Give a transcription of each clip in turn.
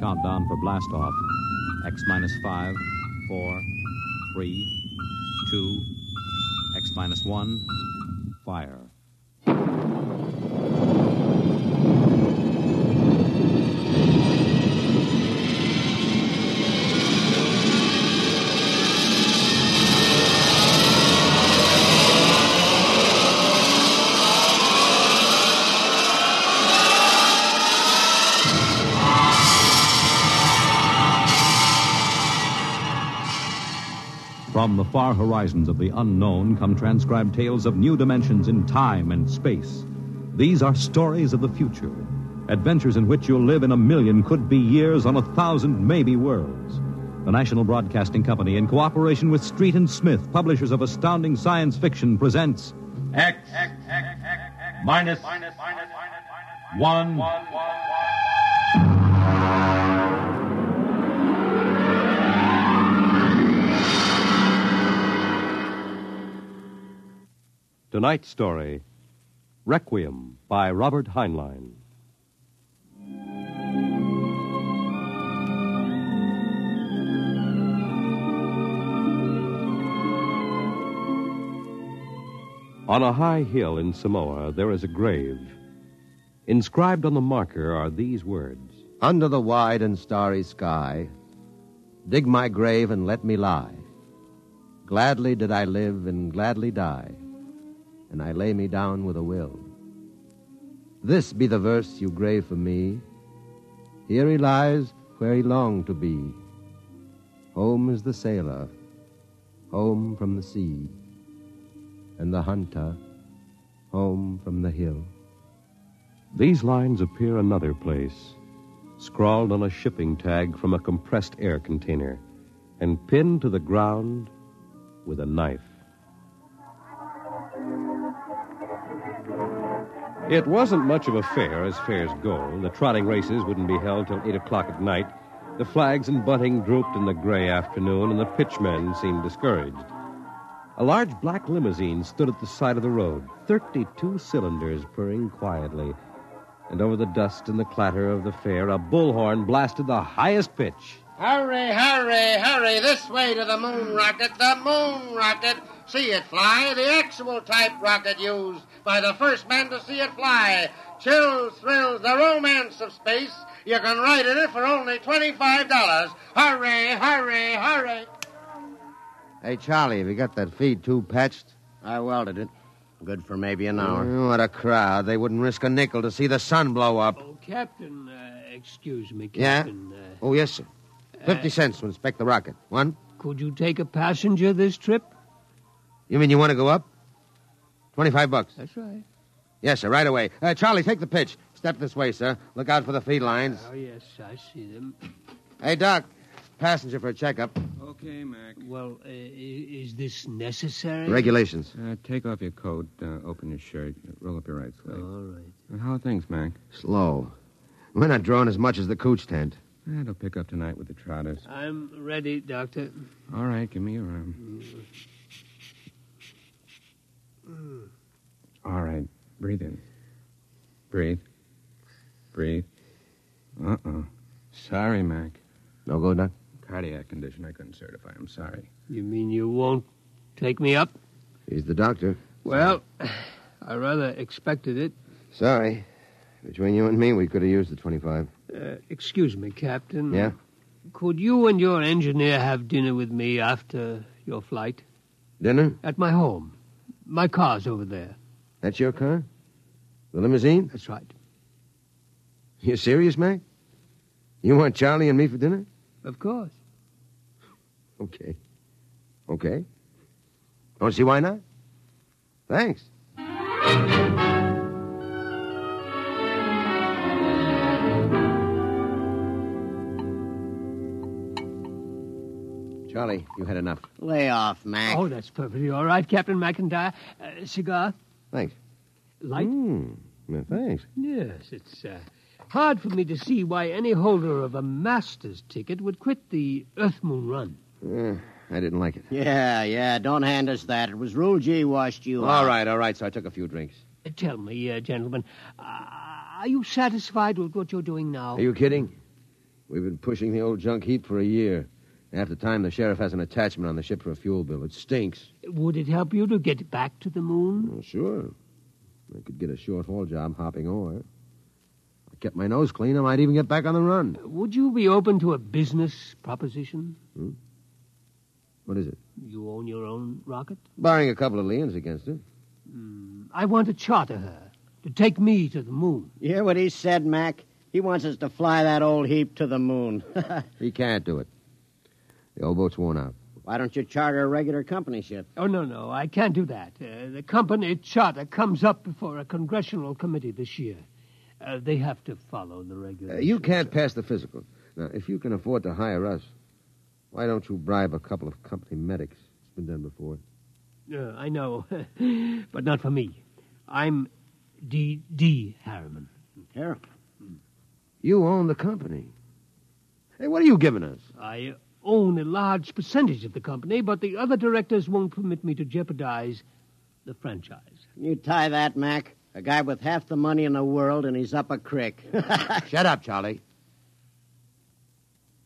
Countdown for blast off. X minus 5, 4, 3, 2, X minus 1, fire. From the far horizons of the unknown come transcribed tales of new dimensions in time and space. These are stories of the future, adventures in which you'll live in 1,000,000 could-be years on 1,000 maybe worlds. The National Broadcasting Company, in cooperation with Street and Smith, publishers of astounding science fiction, presents X minus one. Tonight's story, Requiem by Robert Heinlein. On a high hill in Samoa, there is a grave. Inscribed on the marker are these words: Under the wide and starry sky, dig my grave and let me lie. Gladly did I live and gladly die, and I lay me down with a will. This be the verse you grave for me. Here he lies where he longed to be. Home is the sailor, home from the sea, and the hunter, home from the hill. These lines appear another place, scrawled on a shipping tag from a compressed air container, and pinned to the ground with a knife. It wasn't much of a fair, as fairs go. The trotting races wouldn't be held till 8 o'clock at night. The flags and bunting drooped in the gray afternoon, and the pitchmen seemed discouraged. A large black limousine stood at the side of the road, 32 cylinders purring quietly. And over the dust and the clatter of the fair, a bullhorn blasted the highest pitch. Hurry, hurry, hurry, this way to the moon rocket, the moon rocket. See it fly, the actual type rocket used by the first man to see it fly. Chills, thrills, the romance of space. You can ride in it for only $25. Hurry, hurry, hurry. Hey, Charlie, have you got that feed tube patched? I welded it. Good for maybe an hour. What a crowd. They wouldn't risk a nickel to see the sun blow up. Oh, Captain, excuse me, Yeah? Captain. Oh, yes, sir. 50 cents to inspect the rocket. One? Could you take a passenger this trip? You mean you want to go up? $25. That's right. Yes, sir, right away. Charlie, take the pitch. Step this way, sir. Look out for the feed lines. Oh, yes, I see them. Hey, Doc. Passenger for a checkup. Okay, Mac. Well, is this necessary? Regulations. Take off your coat, open your shirt, roll up your right sleeve. All right. How are things, Mac? Slow. We're not drawing as much as the cooch tent. It'll pick up tonight with the trotters. I'm ready, Doctor. All right, give me your arm. All right, breathe in. Breathe. Breathe. Uh-oh. Sorry, Mac. No go, Doc? Cardiac condition I couldn't certify. I'm sorry. You mean you won't take me up? He's the doctor. Well, I rather expected it. Sorry. Between you and me, we could have used the 25. Excuse me, Captain. Yeah? Could you and your engineer have dinner with me after your flight? Dinner? At my home. My car's over there. That's your car? The limousine? That's right. You serious, Mac? You want Charlie and me for dinner? Of course. Okay. Okay. Don't see why not. Thanks. Charlie, you had enough. Lay off, Mac. Oh, that's perfectly all right, Captain McIntyre. Cigar? Thanks. Light? Well, thanks. Yes, it's hard for me to see why any holder of a master's ticket would quit the Earth-Moon run. I didn't like it. Yeah, don't hand us that. It was Rule G washed you out. All right, so I took a few drinks. Tell me, gentlemen, Are you satisfied with what you're doing now? Are you kidding? We've been pushing the old junk heap for a year. Half the time, the sheriff has an attachment on the ship for a fuel bill. It stinks. Would it help you to get back to the moon? Well, sure. I could get a short-haul job hopping ore. I kept my nose clean. I might even get back on the run. Would you be open to a business proposition? What is it? You own your own rocket? Barring a couple of liens against it. I want to charter her to take me to the moon. You hear what he said, Mac? He wants us to fly that old heap to the moon. He can't do it. The old boat's worn out. Why don't you charter a regular company ship? Oh, no, I can't do that. The company charter comes up before a congressional committee this year. They have to follow the regulations. You can't pass the physical. Now, if you can afford to hire us, why don't you bribe a couple of company medics? It's been done before. I know, but not for me. I'm D. Harriman. Harriman? You own the company. Hey, what are you giving us? I own a large percentage of the company, but the other directors won't permit me to jeopardize the franchise. You tie that, Mac. A guy with half the money in the world, and he's up a creek. Shut up, Charlie.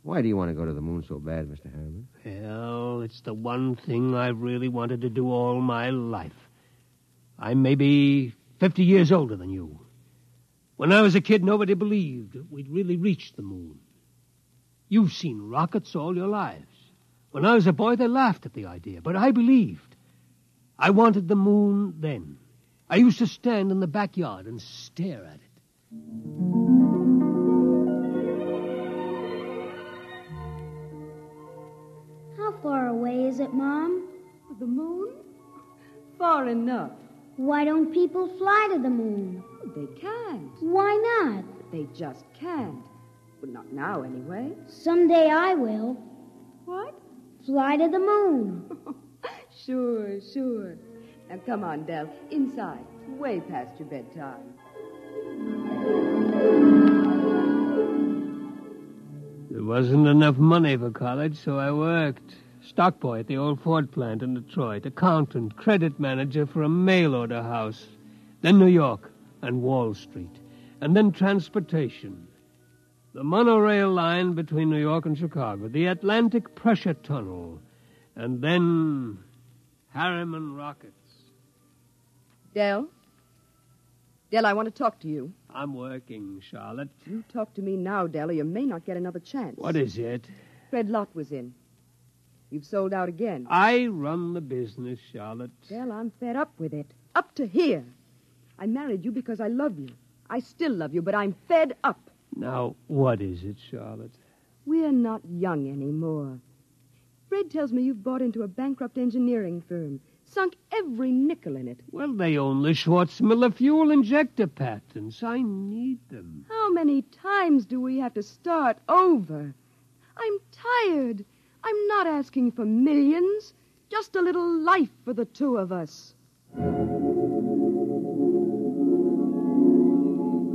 Why do you want to go to the moon so bad, Mr. Harriman? Well, it's the one thing I've really wanted to do all my life. I'm maybe 50 years older than you. When I was a kid, nobody believed we'd really reached the moon. You've seen rockets all your lives. When I was a boy, they laughed at the idea, but I believed. I wanted the moon then. I used to stand in the backyard and stare at it. How far away is it, Mom? The moon? Far enough. Why don't people fly to the moon? They can't. Why not? They just can't. But not now, anyway. Someday I will. What? Fly to the moon. Sure. Now, come on, Del. Inside. Way past your bedtime. There wasn't enough money for college, so I worked. Stock boy at the old Ford plant in Detroit, accountant, credit manager for a mail-order house, then New York and Wall Street, and then transportation. The monorail line between New York and Chicago, the Atlantic Pressure Tunnel, and then Harriman rockets. Del, I want to talk to you. I'm working, Charlotte. You talk to me now, Del, or you may not get another chance. What is it? Fred Lott was in. You've sold out again. I run the business, Charlotte. Del, I'm fed up with it. Up to here. I married you because I love you. I still love you, but I'm fed up. Now, what is it, Charlotte? We're not young anymore. Fred tells me you've bought into a bankrupt engineering firm, sunk every nickel in it. Well, they own the Schwarzmiller fuel injector patents. I need them. How many times do we have to start over? I'm tired. I'm not asking for millions, just a little life for the two of us.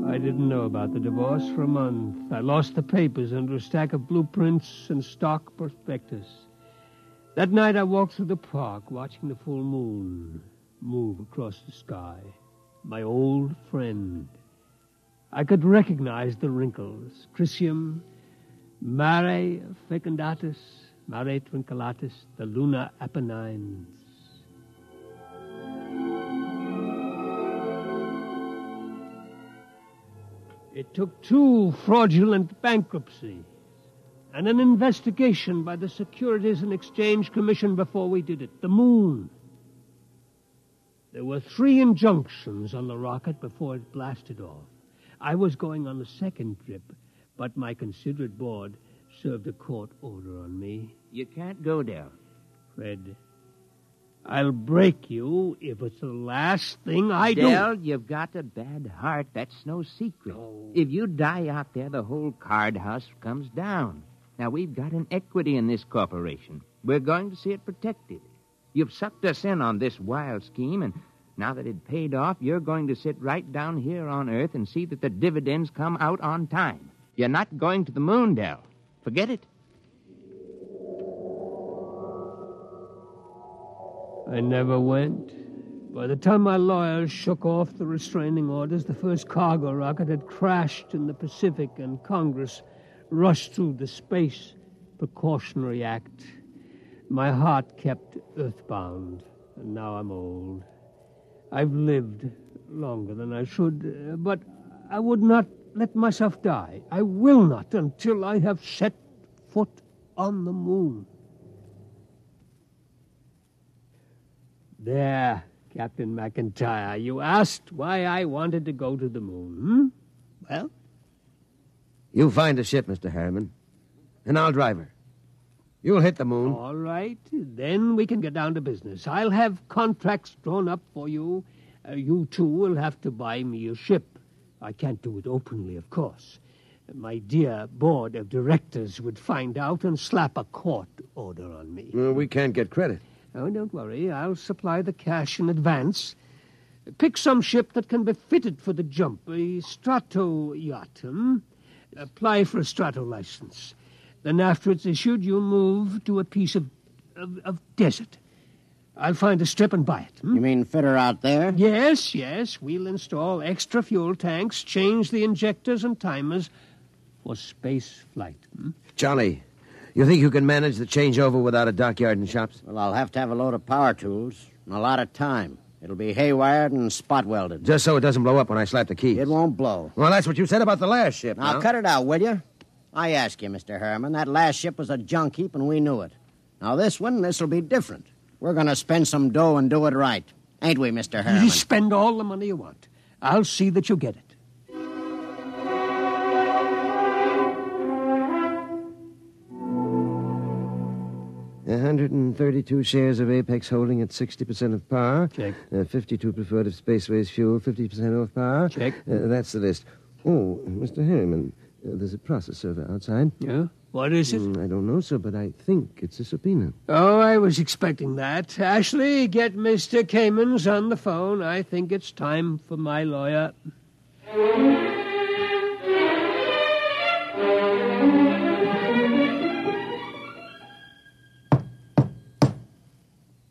I didn't know about the divorce for a month. I lost the papers under a stack of blueprints and stock prospectus. That night I walked through the park, watching the full moon move across the sky. My old friend. I could recognize the wrinkles. Crisium, Mare fecundatus, Mare twinkulatus, the lunar Apennines. It took 2 fraudulent bankruptcies and an investigation by the Securities and Exchange Commission before we did it. The moon. There were 3 injunctions on the rocket before it blasted off. I was going on the second trip, but my considerate board served a court order on me. You can't go there. Fred, I'll break you if it's the last thing I do. Del, you've got a bad heart. That's no secret. No. If you die out there, the whole card house comes down. Now, we've got an equity in this corporation. We're going to see it protected. You've sucked us in on this wild scheme, and now that it paid off, you're going to sit right down here on Earth and see that the dividends come out on time. You're not going to the moon, Del. Forget it. I never went. By the time my lawyers shook off the restraining orders, the first cargo rocket had crashed in the Pacific, and Congress rushed through the Space Precautionary Act. My heart kept earthbound, and now I'm old. I've lived longer than I should, but I would not let myself die. I will not until I have set foot on the moon. There, Captain McIntyre, you asked why I wanted to go to the moon, Well? You find a ship, Mr. Harriman, and I'll drive her. You'll hit the moon. All right, then we can get down to business. I'll have contracts drawn up for you. You, too, will have to buy me a ship. I can't do it openly, of course. My dear board of directors would find out and slap a court order on me. We can't get credit. Oh, don't worry. I'll supply the cash in advance. Pick some ship that can be fitted for the jump. A strato yacht. Apply for a strato license. Then after it's issued, you move to a piece of desert. I'll find a strip and buy it. You mean fit her out there? Yes. We'll install extra fuel tanks, change the injectors and timers for space flight. Charlie, you think you can manage the changeover without a dockyard and shops? Well, I'll have to have a load of power tools and a lot of time. It'll be haywired and spot welded. Just so it doesn't blow up when I slap the keys. It won't blow. Well, that's what you said about the last ship. Now, cut it out, will you? I ask you, Mr. Harriman, that last ship was a junk heap and we knew it. Now, this'll be different. We're going to spend some dough and do it right. Ain't we, Mr. Harriman? You spend all the money you want. I'll see that you get it. $132 shares of Apex Holding at 60% of par. Check. 52 preferred of Spaceways Fuel, 50% off par. Check. That's the list. Oh, Mr. Harriman, there's a process server outside. Yeah? What is it? I don't know, sir, but I think it's a subpoena. Oh, I was expecting that. Ashley, get Mr. Kamens on the phone. I think it's time for my lawyer.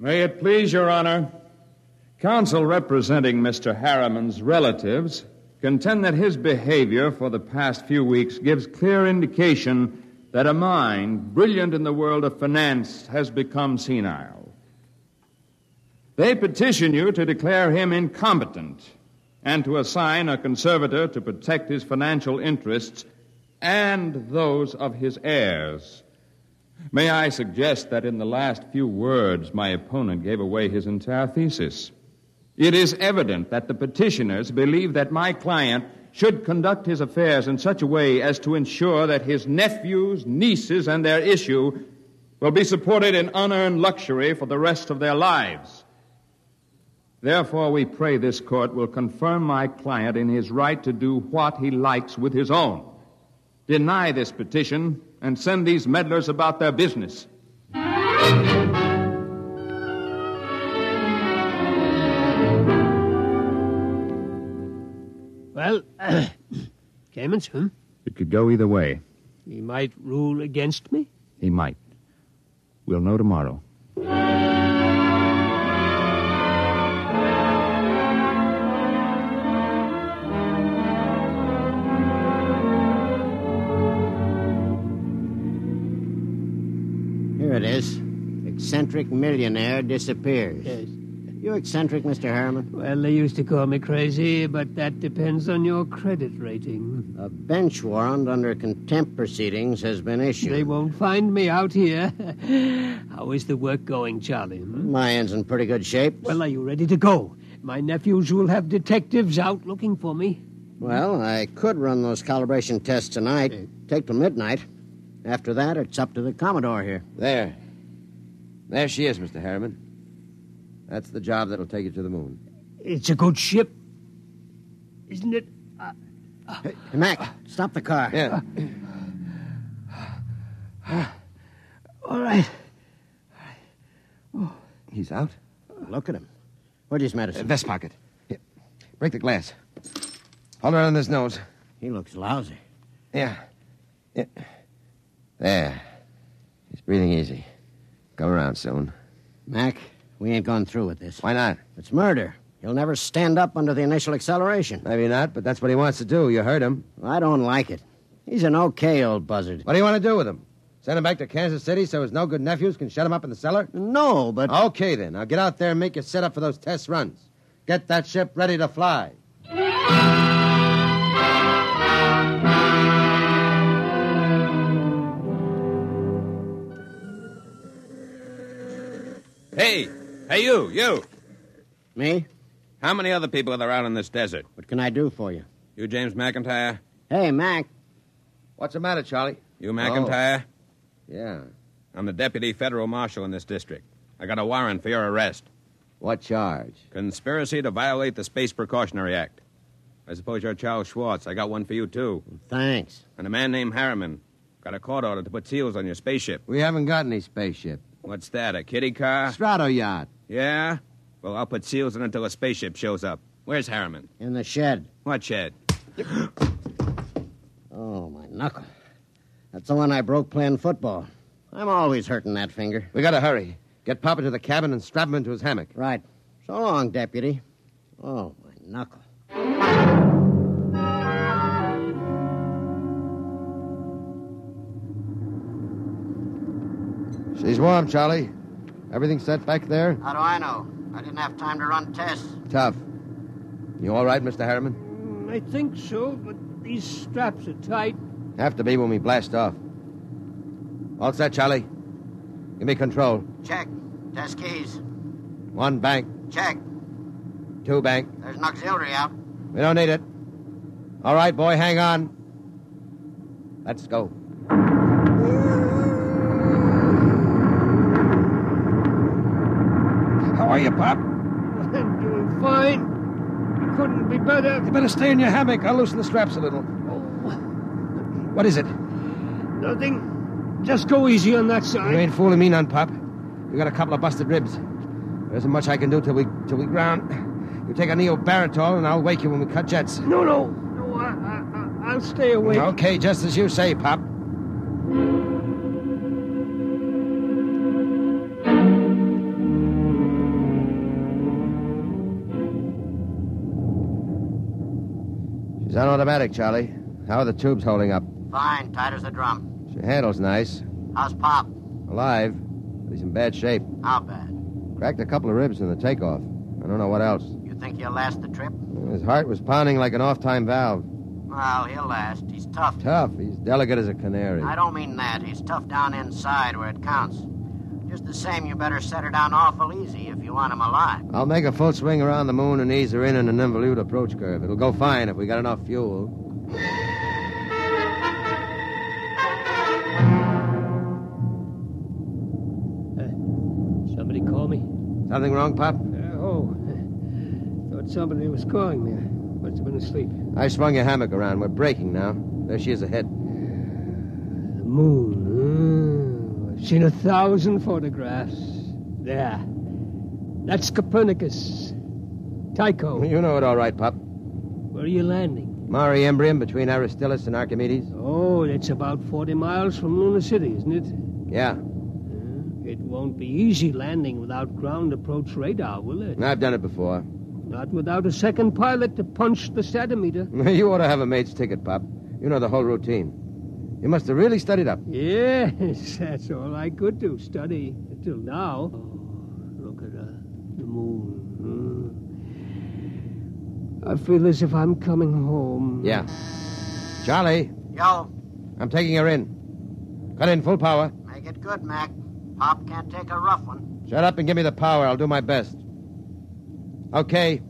May it please Your Honor, counsel representing Mr. Harriman's relatives contend that his behavior for the past few weeks gives clear indication that a mind brilliant in the world of finance has become senile. They petition you to declare him incompetent and to assign a conservator to protect his financial interests and those of his heirs. May I suggest that in the last few words, my opponent gave away his entire thesis. It is evident that the petitioners believe that my client should conduct his affairs in such a way as to ensure that his nephews, nieces, and their issue will be supported in unearned luxury for the rest of their lives. Therefore, we pray this court will confirm my client in his right to do what he likes with his own. Deny this petition and send these meddlers about their business. Well, Kamens, It could go either way. He might rule against me? He might. We'll know tomorrow. Here it is. Eccentric millionaire disappears. Yes. You eccentric, Mr. Harriman? Well, they used to call me crazy, but that depends on your credit rating. A bench warrant under contempt proceedings has been issued. They won't find me out here. How is the work going, Charlie? My end's in pretty good shape. Well, are you ready to go? My nephews will have detectives out looking for me. Well, I could run those calibration tests tonight. Take till midnight. After that, it's up to the Commodore here. There she is, Mr. Harriman. That's the job that'll take you to the moon. It's a good ship, isn't it? Hey, Mac, stop the car. Yeah. All right. Oh. He's out? Look at him. Where's his medicine? Vest pocket. Here. Break the glass. Hold around his nose. He looks lousy. Yeah. There. He's breathing easy. Come around soon. Mac, We ain't going through with this. Why not? It's murder. He'll never stand up under the initial acceleration. Maybe not, but that's what he wants to do. You heard him. I don't like it. He's an okay old buzzard. What do you want to do with him? Send him back to Kansas City so his no-good nephews can shut him up in the cellar? No, but... Okay, then. Now get out there and make your setup for those test runs. Get that ship ready to fly. Hey, you. Me? How many other people are there out in this desert? What can I do for you? You James McIntyre? Hey, Mac. What's the matter, Charlie? You McIntyre? Yeah. I'm the deputy federal marshal in this district. I got a warrant for your arrest. What charge? Conspiracy to violate the Space Precautionary Act. I suppose you're Charles Schwartz. I got one for you, too. Thanks. And a man named Harriman. Got a court order to put seals on your spaceship. We haven't got any spaceship. What's that, a kiddie car? Strato yacht. Yeah? Well, I'll put seals on it until a spaceship shows up. Where's Harriman? In the shed. What shed? Oh, my knuckle. That's the one I broke playing football. I'm always hurting that finger. We gotta hurry. Get Papa to the cabin and strap him into his hammock. Right. So long, Deputy. Oh, my knuckle. She's warm, Charlie. Everything set back there? How do I know? I didn't have time to run tests. Tough. You all right, Mr. Harriman? I think so, but these straps are tight. Have to be when we blast off. All set, Charlie. Give me control. Check. Test keys. 1 bank. Check. 2 bank. There's an auxiliary out. We don't need it. All right, boy, hang on. Let's go. How are you, Pop? I'm doing fine. Couldn't be better. You better stay in your hammock. I'll loosen the straps a little. What is it? Nothing. Just go easy on that You side. ain't fooling me none, Pop. You got a couple of busted ribs. There isn't much I can do till we ground. You take a neobaritol, and I'll wake you when we cut jets. No, I'll stay awake. Okay, just as you say, Pop. She's on automatic, Charlie. How are the tubes holding up? Fine, tight as a drum. She handles nice. How's Pop? Alive, but he's in bad shape. How bad? Cracked a couple of ribs in the takeoff. I don't know what else. You think he'll last the trip? His heart was pounding like an off-time valve. Well, he'll last. He's tough. Tough. He's delicate as a canary. I don't mean that. He's tough down inside where it counts. Just the same, you better set her down awful easy if you want him alive. I'll make a full swing around the moon and ease her in an involute approach curve. It'll go fine if we got enough fuel. Somebody call me? Something wrong, Pop? Thought somebody was calling me. Must have been asleep. I swung your hammock around. We're breaking now. There she is ahead. The moon. I've seen 1,000 photographs. There. That's Copernicus. Tycho. You know it all right, Pop. Where are you landing? Mare Imbrium between Aristillus and Archimedes. Oh, that's about 40 miles from Luna City, isn't it? Yeah. It won't be easy landing without ground approach radar, will it? I've done it before. Not without a second pilot to punch the satimeter. You ought to have a mate's ticket, Pop. You know the whole routine. You must have really studied up. Yes, that's all I could do, study, until now. Oh, look at the moon. I feel as if I'm coming home. Yeah. Charlie. Yo. I'm taking her in. Cut in full power. Make it good, Mac. Pop can't take a rough one. Shut up and give me the power. I'll do my best. Okay.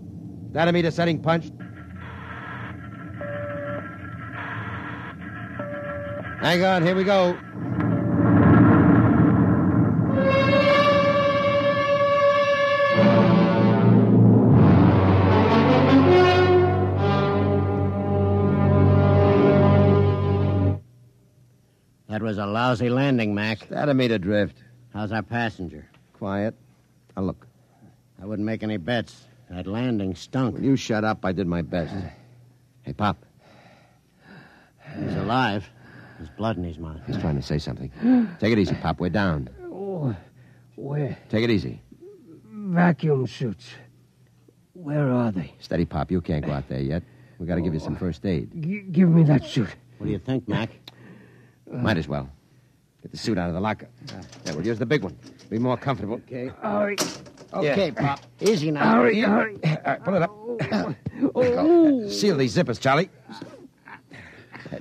Dynamite setting punched. Hang on, here we go. That was a lousy landing, Mac. Dynamite adrift. How's our passenger? Quiet. Now look. I wouldn't make any bets. That landing stunk. Will you shut up? I did my best. Hey, Pop. He's alive. There's blood in his mouth. He's trying to say something. Take it easy, Pop. We're down. Oh, where? Take it easy. vacuum suits. Where are they? Steady, Pop. You can't go out there yet. We got to give you some first aid. Give me that suit. What do you think, Mac? Might as well. Get the suit out of the locker. Yeah, we'll use the big one. Be more comfortable. Okay. Hurry. Okay, Pop. Easy now. Hurry. All right, pull it up. Seal these zippers, Charlie.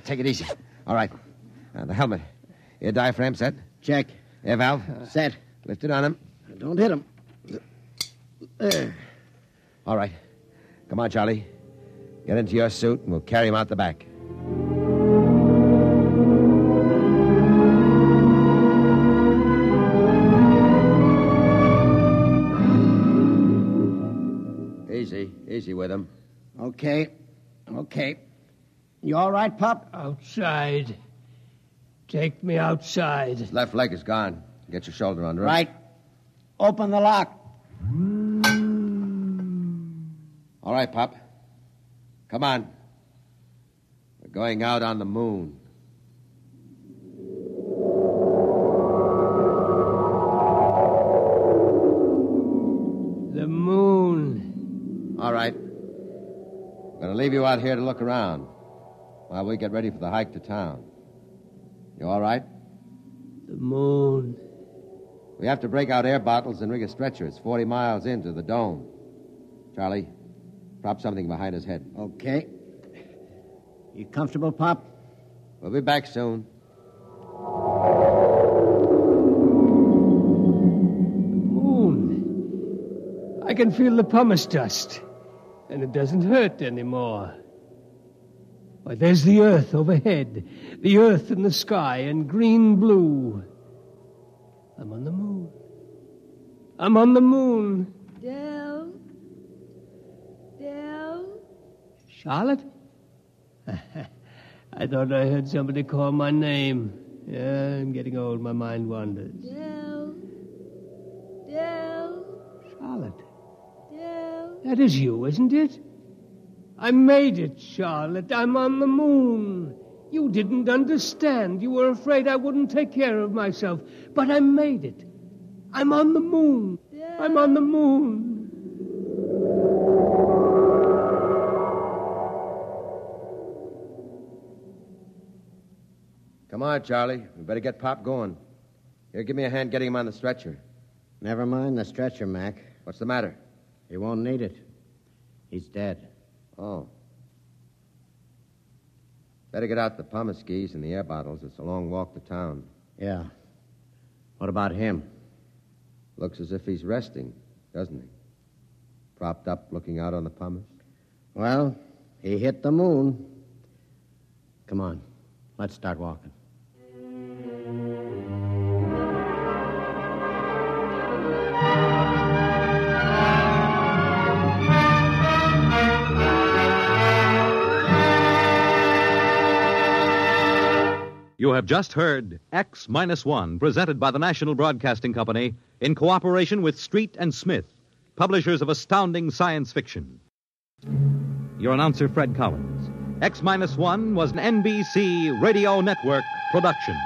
Take it easy. All right. The helmet. Air diaphragm set. Check. Air valve. Set. Lift it on him. Don't hit him. There. All right. Come on, Charlie. Get into your suit, and we'll carry him out the back. Easy with him. Okay. You all right, Pop? Outside. Take me outside. His left leg is gone. Get your shoulder under him. Right. Open the lock. All right, Pop. Come on. We're going out on the moon. The moon. All right. We're going to leave you out here to look around while we get ready for the hike to town. You all right? The moon. We have to break out air bottles and rig a stretcher. It's 40 miles into the dome. Charlie, prop something behind his head. Okay. You comfortable, Pop? We'll be back soon. Moon. I can feel the pumice dust, and it doesn't hurt anymore. Why, there's the earth overhead, the earth in the sky, and green blue. I'm on the moon. I'm on the moon. Del? Charlotte? I thought I heard somebody call my name. Yeah, I'm getting old. My mind wanders. Del? Charlotte. Del? That is you, isn't it? I made it, Charlotte. I'm on the moon. You didn't understand. You were afraid I wouldn't take care of myself. But I made it. I'm on the moon. I'm on the moon. Come on, Charlie. We better get Pop going. Here, give me a hand getting him on the stretcher. Never mind the stretcher, Mac. What's the matter? He won't need it. He's dead. Oh. Better get out the pumice skis and the air bottles. It's a long walk to town. Yeah. What about him? Looks as if he's resting, doesn't he? Propped up, looking out on the pumice. Well, he hit the moon. Come on. Let's start walking. You have just heard X-1, presented by the National Broadcasting Company in cooperation with Street and Smith, publishers of astounding science fiction. Your announcer, Fred Collins. X-1 was an NBC Radio Network production.